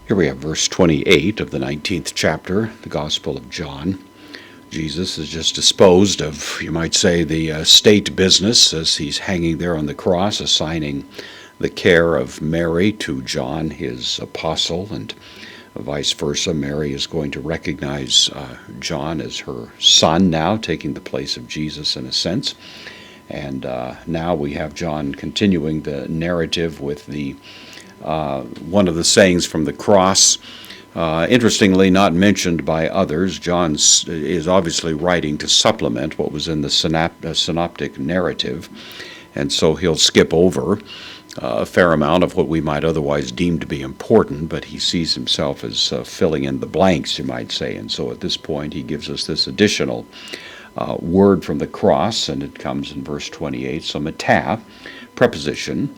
Here we have verse 28 of the 19th chapter, the Gospel of John. Jesus has just disposed of, you might say, the state business as he's hanging there on the cross, assigning the care of Mary to John, his apostle, and vice versa. Mary is going to recognize John as her son now, taking the place of Jesus in a sense. And now we have John continuing the narrative with the one of the sayings from the cross. Interestingly, not mentioned by others. John is obviously writing to supplement what was in the synoptic narrative, and so he'll skip over a fair amount of what we might otherwise deem to be important, but he sees himself as filling in the blanks, you might say. And so at this point, he gives us this additional word from the cross, and it comes in verse 28. So meta, preposition,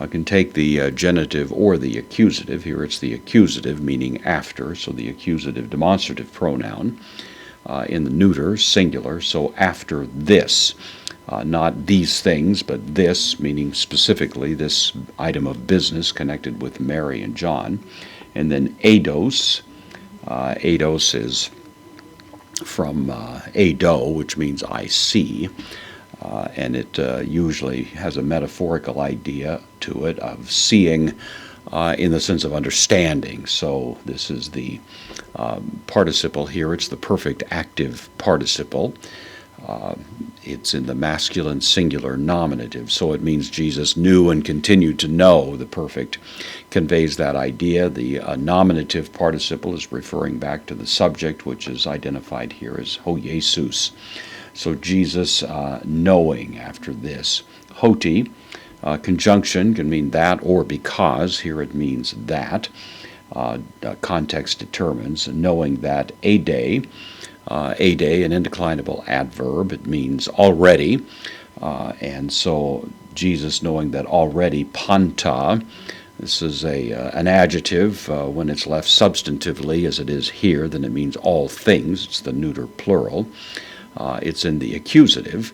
can take the genitive or the accusative. Here it's the accusative, meaning after, so the accusative demonstrative pronoun. In the neuter, singular, so after this. Not these things, but this, meaning specifically this item of business connected with Mary and John. And then eidos. Eidos is from eido, which means I see. And it usually has a metaphorical idea to it of seeing in the sense of understanding. So this is the participle here. It's the perfect active participle. It's in the masculine singular nominative, so it means Jesus knew and continued to know. The perfect conveys that idea. The nominative participle is referring back to the subject, which is identified here as ho Jesus. So Jesus knowing after this. Hoti, conjunction can mean that or because. Here it means that. Context determines. Knowing that ade, an indeclinable adverb. It means already. And so Jesus knowing that already, panta, this is an adjective. When it's left substantively, as it is here, then it means all things. It's the neuter plural. It's in the accusative.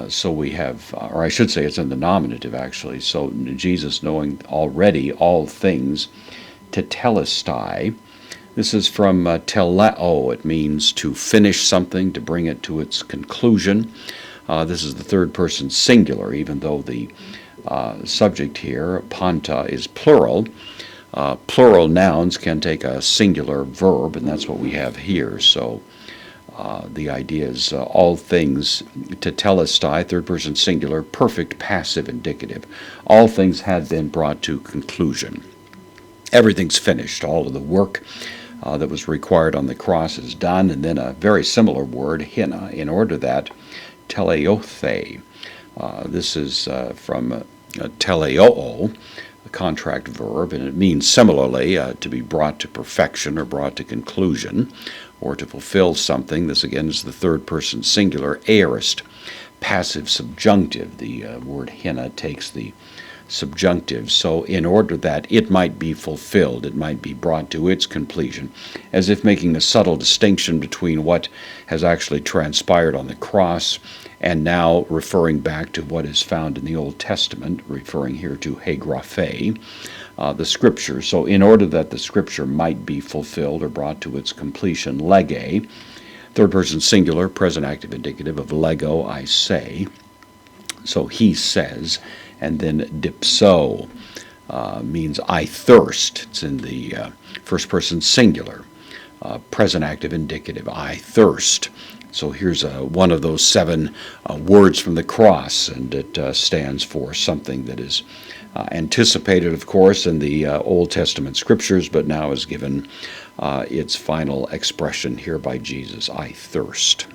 So we have, or I should say it's in the nominative actually. So Jesus knowing already all things, tetelestai. This is from teleo. It means to finish something, to bring it to its conclusion. This is the third person singular, even though the subject here, panta, is plural. Plural nouns can take a singular verb, and that's what we have here. So the idea is all things, tetelestai, third person singular, perfect passive indicative. All things had been brought to conclusion. Everything's finished. All of the work that was required on the cross is done. And then a very similar word, hina, in order that teleothe. This is from teleoo, a contract verb, and it means similarly to be brought to perfection or brought to conclusion or to fulfill something. This again is the third person singular, aorist, passive subjunctive. The word hina takes the subjunctive, so in order that it might be fulfilled, it might be brought to its completion, as if making a subtle distinction between what has actually transpired on the cross and now referring back to what is found in the Old Testament, referring here to hagraphe, the Scripture. So in order that the Scripture might be fulfilled or brought to its completion, lege, third person singular, present active indicative of lego, I say. So he says, and then dipso means I thirst. It's in the first person singular, present active indicative, I thirst. So here's one of those 7 words from the cross, and it stands for something that is anticipated, of course, in the Old Testament scriptures, but now is given its final expression here by Jesus, I thirst.